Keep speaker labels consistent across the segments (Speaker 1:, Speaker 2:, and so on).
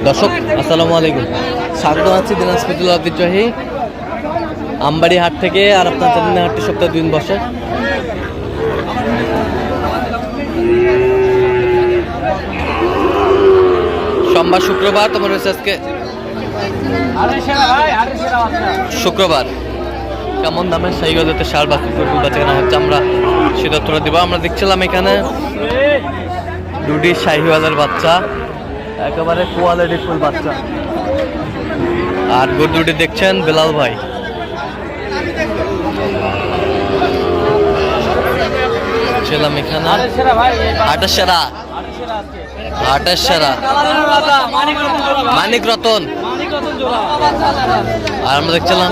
Speaker 1: দর্শক আসসালামু আলাইকুম, স্বাগত আছি দিনাজপুর জেলার ঐতিহ্যবাহী আমবাড়ি হাট থেকে। আর আপনার জানেন হাটটি সপ্তাহে 2 দিন বসে। সোমবার শুক্রবার তোমার রয়েছে আজকে শুক্রবার। কেমন দামে শাহিওয়ালাতে সার বাচ্চা কেনা হচ্ছে আমরা সেটা তোলা দিব। আমরা দেখছিলাম এখানে দুটি শাহিওয়ালের বাচ্চা, একেবারে কোয়ালিটি ফুল বাচ্চা। আর গরু দুটি দেখছেন বেলাল ভাই। ছিলাম এখানে হাটের সেরা মানিক রতন। আর আমরা দেখছিলাম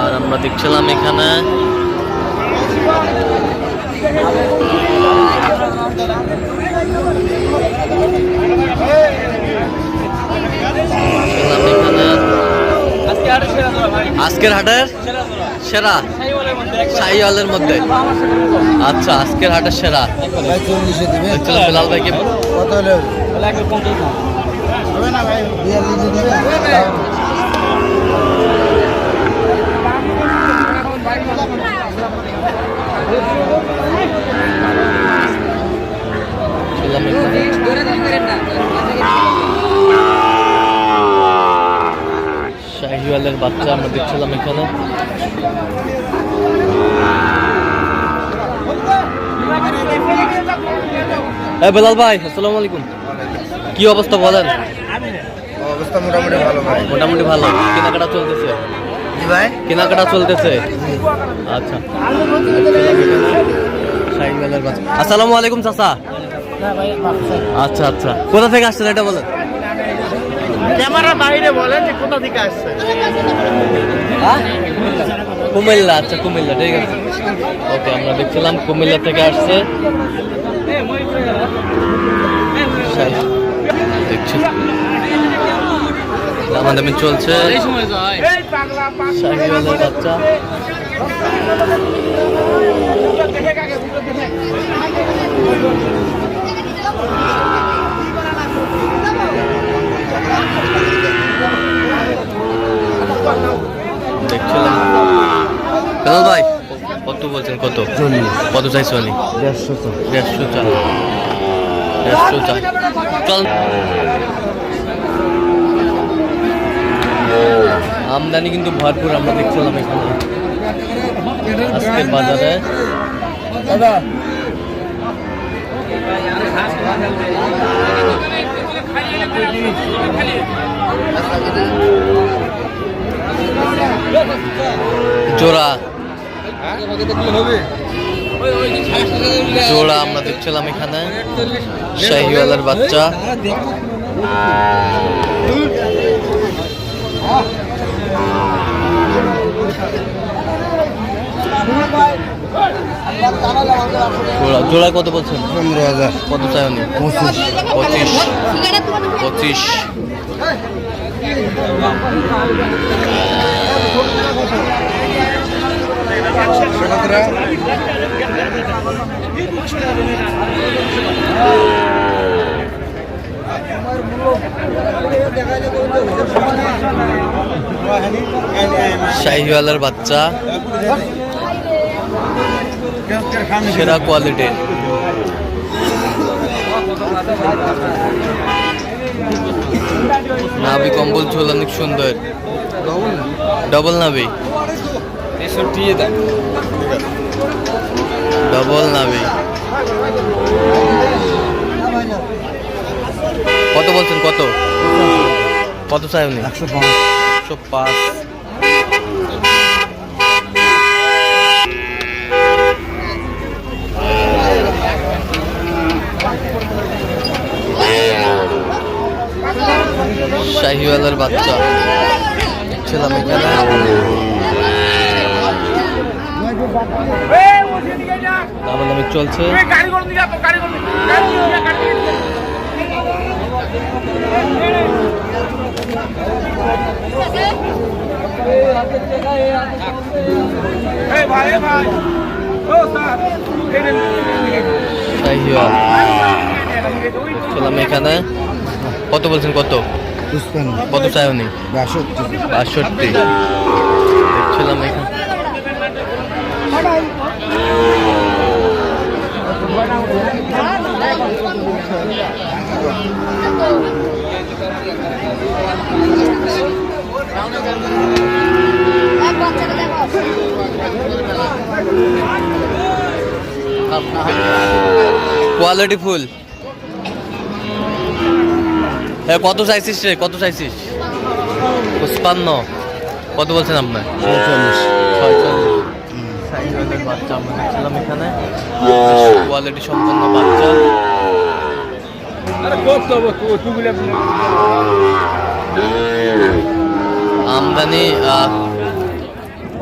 Speaker 1: আর আমরা দেখছিলাম এখানে আজকের হাটের সেরা শাহিওয়ালের মধ্যে। আচ্ছা, আজকের হাটের সেরা বেলাল ভাইকে শাহিওয়ালের বাচ্চা আমরা দেখছিলাম এখানে। বেলাল ভাই আসসালামু আলাইকুম, কি অবস্থা বলেন?
Speaker 2: অবস্থা মোটামুটি ভালো ভাই।
Speaker 1: মোটামুটি ভালো। কেনাকাটা চলতেছে?
Speaker 2: জি ভাই,
Speaker 1: কেনাকাটা চলতেছে। আচ্ছা, শাহিওয়ালের বাচ্চা। আসসালামু আলাইকুম চাচা। আচ্ছা আচ্ছা, কোথা থেকে আসছেন এটা বলেন?
Speaker 2: ক্যামেরার বাইরে বলেন যে কোথা থেকে আসছে।
Speaker 1: কুমিল্লা। আচ্ছা, কুমিল্লা, ঠিক আছে। ওকে, আমরা দেখছিলাম কুমিল্লা থেকে আসছে। দেখছি দামাদামি চলছে শাহিওয়ালের বাচ্চা। দেখছিলাম বেলাল ভাই কত বলছেন? কত চাইছো? 150 চল। আমদানি কিন্তু ভরপুর আমরা দেখছিলাম এখানে আজকের বাজারে। দাদা জোড়া আমরা দেখছিলাম এখানে শাহিওয়ালের বাচ্চা। জোড়া কত বলছেন?
Speaker 2: 15,000।
Speaker 1: কত চাই উনি? 25। শাহিওয়ালের বাচ্চা সেরা কোয়ালিটির। নাভি কম্বল ঝোল অনেক সুন্দর, ডবল নাভি, ডবল নাভি। কত বলছেন? কত চাই উনি? 105। শাহিওয়ালের বাচ্চা ছিলাম এখানে। দামাদামি চলছে। শাহিওয়াল দেখছিলাম এখানে। কত বলছেন? কত কত চাই উনি? 62 দেখছিলাম এখানে। Quality full. কত চাইছিস রে? কত চাইছিস? 55। কত বলছেন আপনার? 46। বাচ্চা আমরা দেখছিলাম এখানে, কোয়ালিটি সম্পন্ন বাচ্চা। আমদানি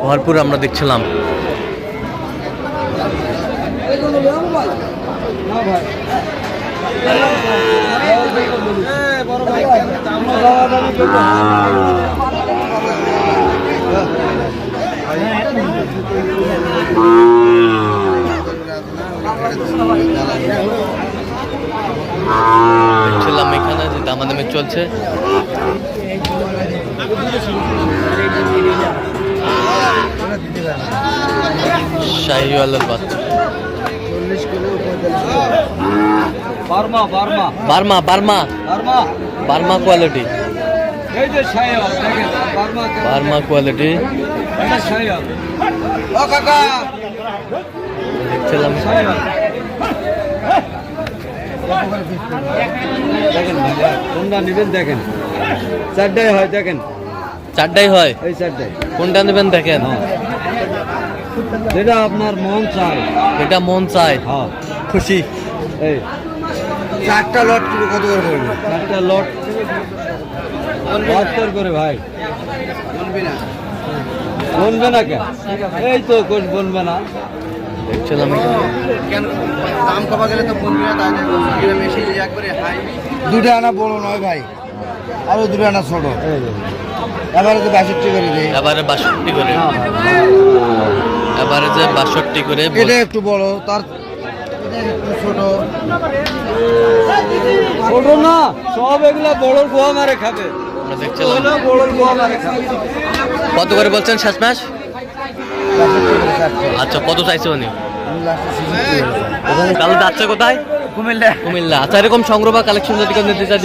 Speaker 1: ভরপুর আমরা দেখছিলাম। দেখছিলাম এখানে যে দামাদামি চলছে। শাহিওয়ালের বাচ্চা। Burma quality. বার্মা কোয়ালিটি দেখছিলাম।
Speaker 2: দেখেন কোনটা নেবেন দেখেন, চারটাই হয় দেখেন,
Speaker 1: চারটাই হয়।
Speaker 2: এই চারটাই
Speaker 1: কোনটা নেবেন দেখেন।
Speaker 2: যেটা আপনার মন চায়,
Speaker 1: এটা মন চায়।
Speaker 2: হ্যাঁ
Speaker 1: খুশি।
Speaker 2: এই
Speaker 3: চারটা লট কিলো কত করে পড়বে?
Speaker 2: চারটা লট 72 করে ভাই। বনবে না কেন? এই তো কোষ বনবে না।
Speaker 1: দেখছিলাম
Speaker 3: কেন দাম কমা গেলে তো বলবি না, তাই বেশি একবারে হাই। দুটো আনা বড় নয় ভাই, আরো দুটো আনা ছোট। এবারে তো 62 করে দেয়।
Speaker 1: এবারে 62 করে। এবারে যে 62 করে।
Speaker 3: এটা একটু বড়, তার একটু ছোট।
Speaker 2: ছোট না, সব এগুলা বড় গোয়া মারে খাবে।
Speaker 1: আমরা দেখছিলাম।
Speaker 2: বড় গোয়া মারে খাবে।
Speaker 1: কত করে বলছেন শেষ মাস?
Speaker 3: 62 করে চারটে।
Speaker 1: আচ্ছা, কত চাইছে উনি?
Speaker 3: আমি লাস্টে 66 করে।
Speaker 1: তাহলে যাচ্ছে কোথায়?
Speaker 3: কুমিল্লা।
Speaker 1: কুমিল্লা। আচ্ছা, এরকম সংগ্রহ বা কালেকশন যদি কেউ নিতে চায়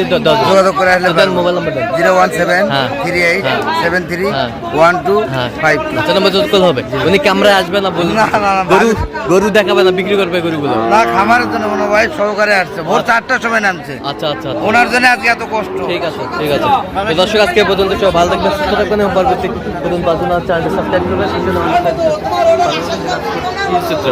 Speaker 3: যোগাযোগ করে আসলে
Speaker 1: দেন, মোবাইল নাম্বার দেন।
Speaker 3: 017
Speaker 1: হ্যাঁ।
Speaker 3: 38
Speaker 1: হ্যাঁ।
Speaker 3: 73
Speaker 1: হ্যাঁ।
Speaker 3: 12
Speaker 1: হ্যাঁ।
Speaker 3: 52।
Speaker 1: আচ্ছা, নাম্বার যোগাযোগ করলে হবে। উনি ক্যামেরায় আসবে না বলুন?
Speaker 3: না, না, না,
Speaker 1: গরু গরু দেখাবে না, বিক্রি করবে গরুগুলো।
Speaker 3: না, খামারের জন্য কোনো ভাই সহকারে আসছে, ভোর 4টার সময় নামছে।
Speaker 1: আচ্ছা আচ্ছা আচ্ছা।
Speaker 3: ওনার জন্য আজকে এত কষ্ট।
Speaker 1: ঠিক আছে ঠিক আছে। তো দর্শক, আজকে এই পর্যন্ত। সব ভালো থাকবেন, সুস্থ থাকবেন এবং পরবর্তী নতুন পাঁচজন চ্যানেলটি সাবস্ক্রাইব করবেন। সেই জন্য চিত্র।